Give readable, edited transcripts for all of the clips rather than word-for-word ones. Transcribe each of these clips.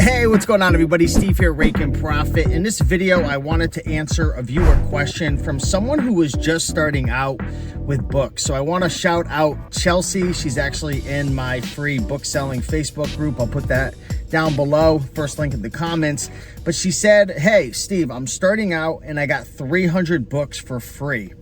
Hey, what's going on, everybody? Steve here, Rake and Profit. In this video, I wanted to answer a viewer question from someone who was just starting out with books. So I want to shout out Chelsea. She's actually in my free book selling Facebook group. I'll put that down below, first link in the comments. But she said, hey, Steve, I'm starting out and I got 300 books for free.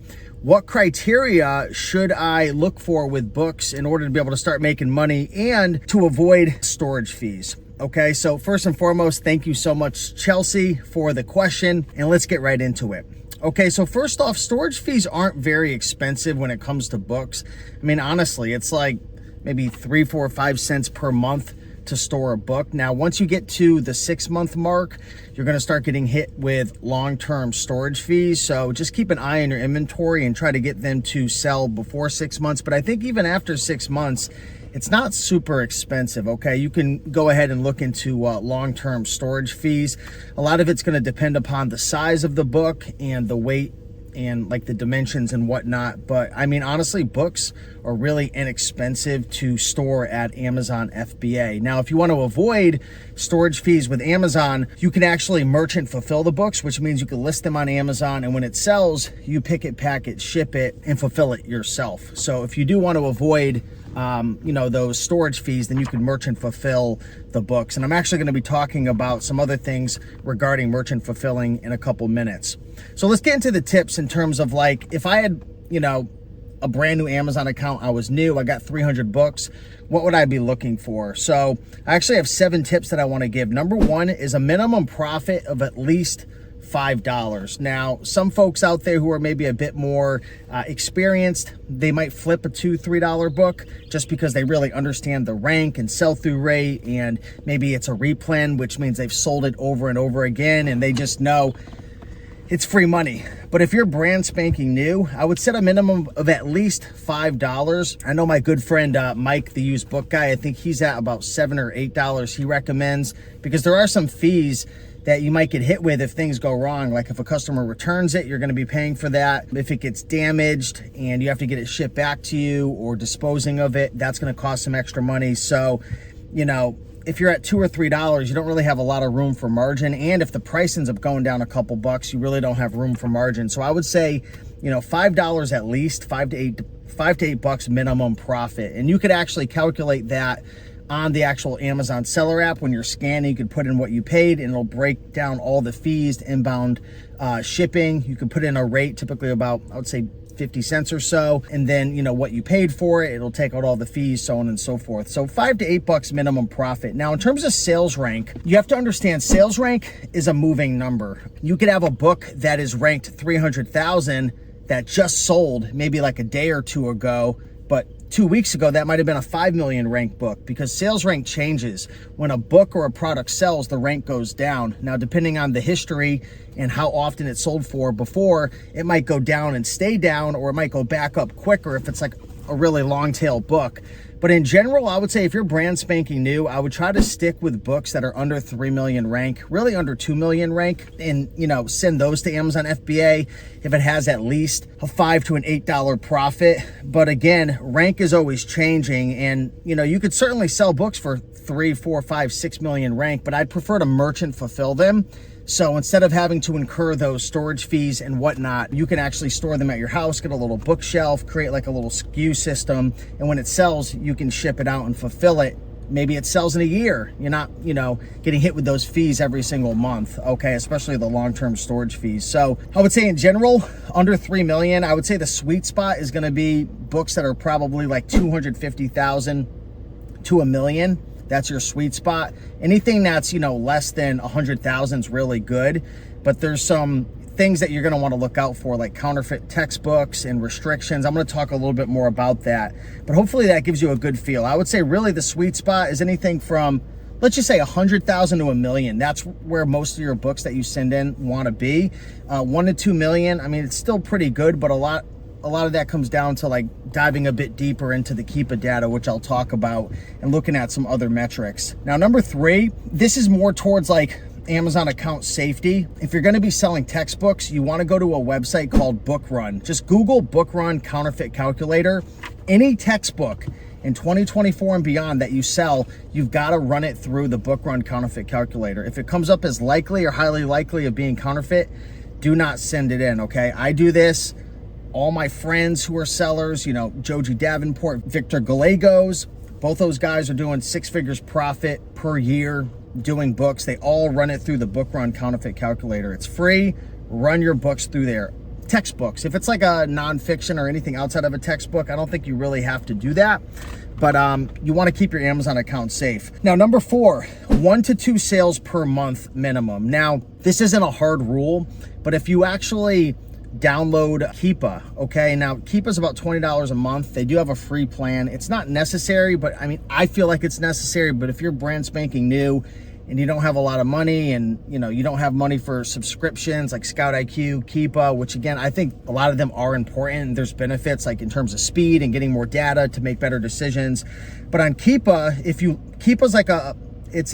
What criteria should I look for with books in order to be able to start making money and to avoid storage fees? Okay, so first and foremost, thank you so much, Chelsea, for the question, and let's get right into it. Okay, so first off, storage fees aren't very expensive when it comes to books. I mean, honestly, it's like maybe 3, 4, 5 cents per month to store a book. Now, once you get to the 6-month mark, you're going to start getting hit with long-term storage fees. So just keep an eye on your inventory and try to get them to sell before 6 months. But I think even after 6 months, it's not super expensive, okay? You can go ahead and look into long-term storage fees. A lot of it's going to depend upon the size of the book and the weight and like the dimensions and whatnot. But I mean, honestly, books are really inexpensive to store at Amazon FBA. Now, if you want to avoid storage fees with Amazon, you can actually merchant fulfill the books, which means you can list them on Amazon, and when it sells, you pick it, pack it, ship it, and fulfill it yourself. So if you do want to avoid those storage fees, then you can merchant fulfill the books. And I'm actually going to be talking about some other things regarding merchant fulfilling in a couple minutes. So let's get into the tips in terms of, like, if I had, a brand new Amazon account, I was new, I got 300 books, what would I be looking for? So I actually have 7 tips that I want to give. Number 1 is a minimum profit of at least $5. Now, some folks out there who are maybe a bit more experienced, they might flip a $2, $3 book just because they really understand the rank and sell-through rate, and maybe it's a replen, which means they've sold it over and over again and they just know it's free money. But if you're brand spanking new, I would set a minimum of at least $5. I know my good friend Mike, the used book guy, I think he's at about $7 or $8 he recommends, because there are some fees that you might get hit with if things go wrong. Like if a customer returns it, you're going to be paying for that. If it gets damaged and you have to get it shipped back to you, or disposing of it, that's going to cost some extra money. So, if you're at $2 or $3, you don't really have a lot of room for margin. And if the price ends up going down a couple bucks, you really don't have room for margin. So I would say, $5 at least, $5 to $8 minimum profit. And you could actually calculate that on the actual Amazon seller app. When you're scanning, you can put in what you paid and it'll break down all the fees, inbound shipping. You can put in a rate, typically about, I would say, 50 cents or so, and then what you paid for it, it'll take out all the fees, so on and so forth. So $5 to $8 minimum profit. Now, in terms of sales rank, you have to understand sales rank is a moving number. You could have a book that is ranked 300,000 that just sold maybe like a day or two ago, but 2 weeks ago, that might have been a 5 million rank book, because sales rank changes. When a book or a product sells, the rank goes down. Now, depending on the history and how often it sold for before, it might go down and stay down, or it might go back up quicker if it's like a really long tail book. But in general, I would say if you're brand spanking new, I would try to stick with books that are under 3 million rank, really under 2 million rank, and send those to Amazon FBA if it has at least a $5 to $8 profit. But again, rank is always changing, and you could certainly sell books for 3, 4, 5, 6 million rank, but I'd prefer to merchant fulfill them. So instead of having to incur those storage fees and whatnot, you can actually store them at your house, get a little bookshelf, create like a little SKU system, and when it sells, you can ship it out and fulfill it. Maybe it sells in a year. You're not, getting hit with those fees every single month, okay? Especially the long-term storage fees. So I would say in general, under 3 million, I would say the sweet spot is gonna be books that are probably like 250,000 to $1 million. That's your sweet spot. Anything that's, less than 100,000 is really good, but there's some things that you're going to want to look out for, like counterfeit textbooks and restrictions. I'm going to talk a little bit more about that, but hopefully that gives you a good feel. I would say really the sweet spot is anything from, let's just say 100,000 to $1 million. That's where most of your books that you send in want to be. 1 to 2 million. I mean, it's still pretty good, but a lot of that comes down to like diving a bit deeper into the Keepa data, which I'll talk about, and looking at some other metrics. Now, number 3, this is more towards like Amazon account safety. If you're going to be selling textbooks, you want to go to a website called Book Run. Just Google Book Run counterfeit calculator. Any textbook in 2024 and beyond that you sell, you've got to run it through the book run counterfeit calculator. If it comes up as likely or highly likely of being counterfeit, do not send it in, okay? I do this. All my friends who are sellers, you know, Joji Davenport, Victor Gallegos, both those guys are doing 6 figures profit per year doing books. They all run it through the book run counterfeit calculator. It's free. Run your books through there. Textbooks, if it's like a nonfiction or anything outside of a textbook, I don't think you really have to do that, but you want to keep your Amazon account safe. Now, number 4, 1 to 2 sales per month minimum. Now, this isn't a hard rule, but if you actually download Keepa, okay, now Keepa's about $20 a month. They do have a free plan. It's not necessary, but I mean, I feel like it's necessary. But if you're brand spanking new and you don't have a lot of money, and you know, you don't have money for subscriptions like Scout IQ, Keepa, which again, I think a lot of them are important, and there's benefits like in terms of speed and getting more data to make better decisions. But on Keepa, Keepa's like it's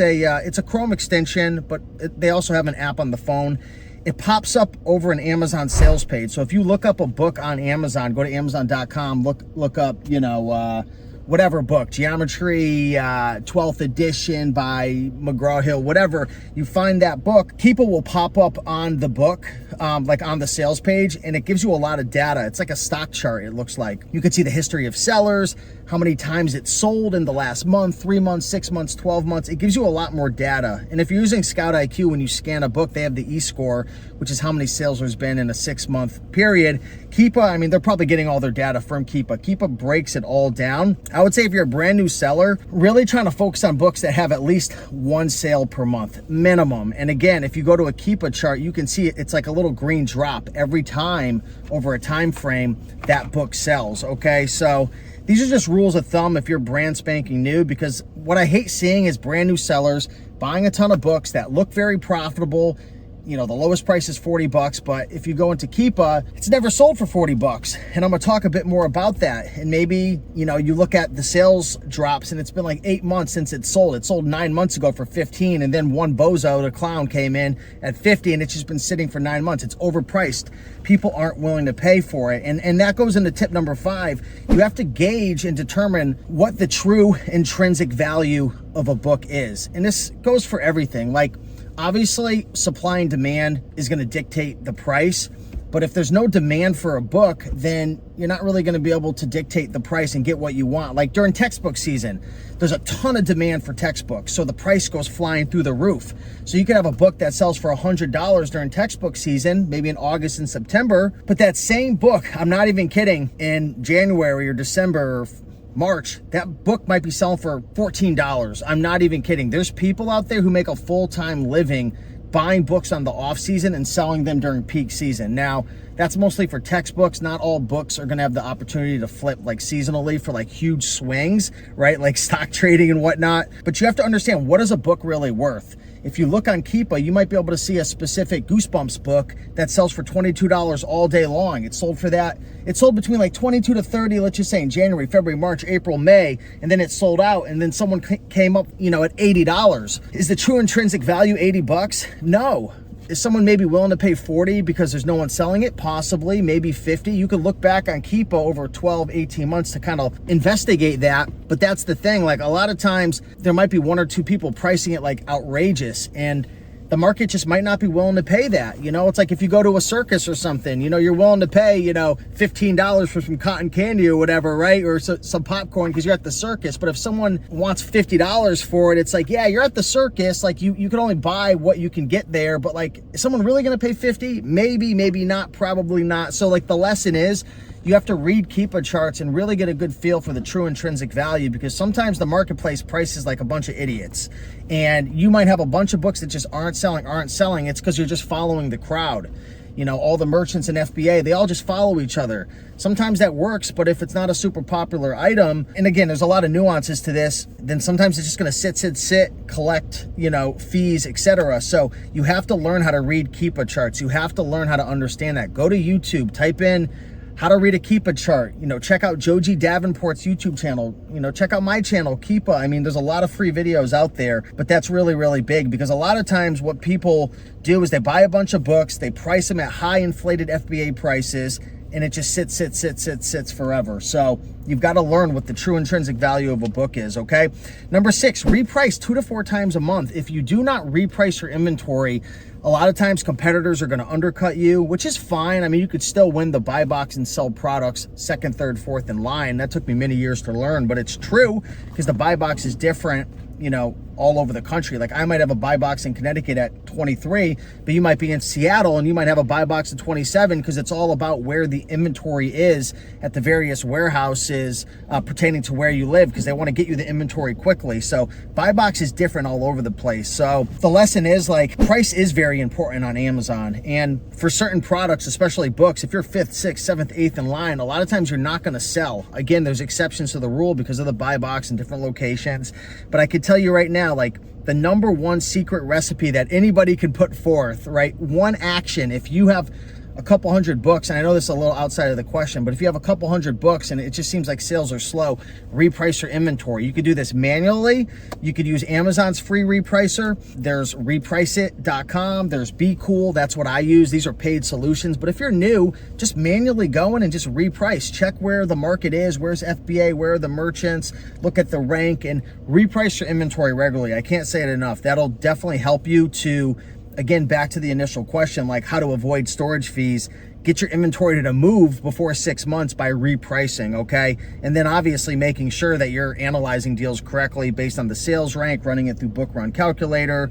a Chrome extension, but they also have an app on the phone. It pops up over an Amazon sales page. So if you look up a book on Amazon, go to Amazon.com, look up, you know, whatever book, Geometry, 12th edition by McGraw-Hill, whatever, you find that book, Keepa will pop up on the book, like on the sales page, and it gives you a lot of data. It's like a stock chart, it looks like. You can see the history of sellers, how many times it sold in the last month, 3 months, 6 months, 12 months. It gives you a lot more data. And if you're using Scout IQ, when you scan a book, they have the e-score, which is how many sales there's been in a 6-month period. Keepa, I mean, they're probably getting all their data from Keepa. Keepa breaks it all down. I would say if you're a brand new seller, really trying to focus on books that have at least 1 sale per month minimum. And again, if you go to a Keepa chart, you can see it's like a little green drop every time over a time frame that book sells, okay? So these are just rules of thumb if you're brand spanking new, because what I hate seeing is brand new sellers buying a ton of books that look very profitable. You know, the lowest price is 40 bucks, but if you go into Keepa, it's never sold for 40 bucks. And I'm gonna talk a bit more about that. And maybe, you know, you look at the sales drops and it's been like 8 months since it sold. It sold 9 months ago for 15, and then one bozo, the clown, came in at 50, and it's just been sitting for 9 months. It's overpriced. People aren't willing to pay for it. And that goes into tip number 5. You have to gauge and determine what the true intrinsic value of a book is. And this goes for everything. Like, obviously, supply and demand is going to dictate the price, but if there's no demand for a book, then you're not really going to be able to dictate the price and get what you want. Like during textbook season, there's a ton of demand for textbooks, so the price goes flying through the roof. So you could have a book that sells for $100 during textbook season, maybe in August and September, but that same book, I'm not even kidding, in January or December or March, that book might be selling for $14. I'm not even kidding. There's people out there who make a full-time living buying books on the off season and selling them during peak season. Now, that's mostly for textbooks. Not all books are gonna have the opportunity to flip like seasonally for like huge swings, right? Like stock trading and whatnot. But you have to understand, what is a book really worth? If you look on Keepa, you might be able to see a specific Goosebumps book that sells for $22 all day long. It sold for that. It sold between like 22 to 30, let's just say in January, February, March, April, May, and then it sold out, and then someone came up, you know, at $80. Is the true intrinsic value 80 bucks? No. Is someone maybe willing to pay 40 because there's no one selling it? Possibly, maybe 50. You could look back on Keepa over 12, 18 months to kind of investigate that. But that's the thing, like a lot of times there might be 1 or 2 people pricing it like outrageous, and the market just might not be willing to pay that. You know, it's like if you go to a circus or something, you know, you're willing to pay, you know, $15 for some cotton candy or whatever, right? Or some popcorn because you're at the circus. But if someone wants $50 for it, it's like, yeah, you're at the circus. Like you can only buy what you can get there. But like, is someone really going to pay 50? Maybe, maybe not, probably not. So like the lesson is, you have to read Keepa charts and really get a good feel for the true intrinsic value, because sometimes the marketplace prices like a bunch of idiots, and you might have a bunch of books that just aren't selling. It's because you're just following the crowd. You know, all the merchants in FBA, they all just follow each other. Sometimes that works, but if it's not a super popular item, and again, there's a lot of nuances to this, then sometimes it's just gonna sit, collect, you know, fees, etc. So you have to learn how to read Keepa charts. You have to learn how to understand that. Go to YouTube, type in how to read a Keepa chart, you know, check out Joji Davenport's YouTube channel, you know, check out my channel, Keepa. I mean, there's a lot of free videos out there, but that's really, really big, because a lot of times what people do is they buy a bunch of books, they price them at high inflated FBA prices, and it just sits forever. So you've got to learn what the true intrinsic value of a book is, okay? Number 6, reprice 2 to 4 times a month. If you do not reprice your inventory, a lot of times competitors are going to undercut you, which is fine. I mean, you could still win the buy box and sell products second, third, fourth in line. That took me many years to learn, but it's true because the buy box is different, you know, all over the country. Like I might have a buy box in Connecticut at 23, but you might be in Seattle and you might have a buy box at 27, because it's all about where the inventory is at the various warehouses pertaining to where you live, because they want to get you the inventory quickly. So buy box is different all over the place. So the lesson is, like, price is very important on Amazon. And for certain products, especially books, if you're 5th, 6th, 7th, 8th in line, a lot of times you're not going to sell. Again, there's exceptions to the rule because of the buy box in different locations. But I could tell you right now, like, the number one secret recipe that anybody can put forth, right? One action, if you have a couple hundred books, and I know this is a little outside of the question, but if you have a couple hundred books and it just seems like sales are slow, reprice your inventory. You could do this manually. You could use Amazon's free repricer. There's repriceit.com. There's Be Cool. That's what I use. These are paid solutions. But if you're new, just manually go in and just reprice. Check where the market is. Where's FBA? Where are the merchants? Look at the rank and reprice your inventory regularly. I can't say it enough. That'll definitely help you to, again, back to the initial question, like how to avoid storage fees. Get your inventory to move before 6 months by repricing, okay? And then obviously making sure that you're analyzing deals correctly based on the sales rank, running it through Book Run Calculator,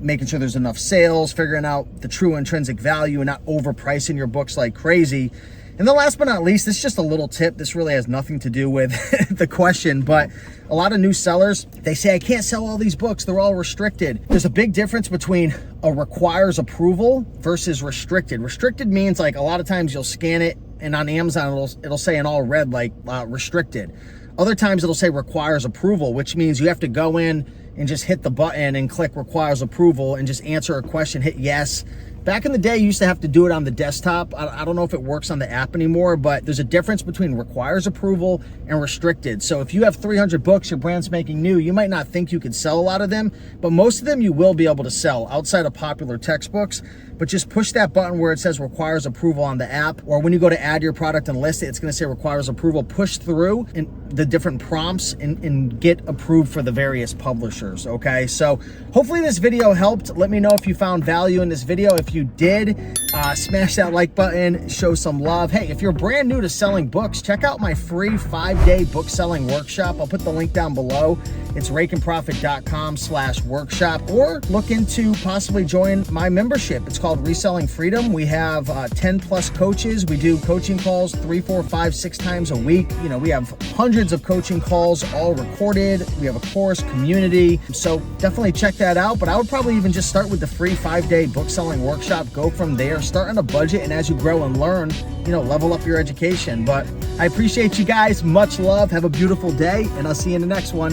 making sure there's enough sales, figuring out the true intrinsic value and not overpricing your books like crazy. And then last but not least, this is just a little tip. This really has nothing to do with the question, but a lot of new sellers, they say, I can't sell all these books, they're all restricted. There's a big difference between a requires approval versus restricted. Restricted means, like, a lot of times you'll scan it and on Amazon it'll say in all red, like restricted. Other times it'll say requires approval, which means you have to go in and just hit the button and click requires approval and just answer a question, hit yes. Back in the day, you used to have to do it on the desktop. I don't know if it works on the app anymore, but there's a difference between requires approval and restricted. So if you have 300 books your brand's making new, you might not think you could sell a lot of them, but most of them you will be able to sell outside of popular textbooks. But just push that button where it says requires approval on the app, or when you go to add your product and list it, it's going to say requires approval. Push through and the different prompts and get approved for the various publishers, okay? So hopefully this video helped. Let me know if you found value in this video. If you did, smash that like button, show some love. Hey, if you're brand new to selling books, check out my free 5-day book selling workshop. I'll put the link down below. It's rakeandprofit.com/workshop, or look into possibly join my membership. It's called Reselling Freedom. We have 10 plus coaches. We do coaching calls 3, 4, 5, 6 times a week. You know, we have hundreds of coaching calls all recorded. We have a course, community. So definitely check that out. But I would probably even just start with the free 5-day book selling workshop. Go from there, start on a budget, and as you grow and learn, you know, level up your education. But I appreciate you guys. Much love. Have a beautiful day, and I'll see you in the next one.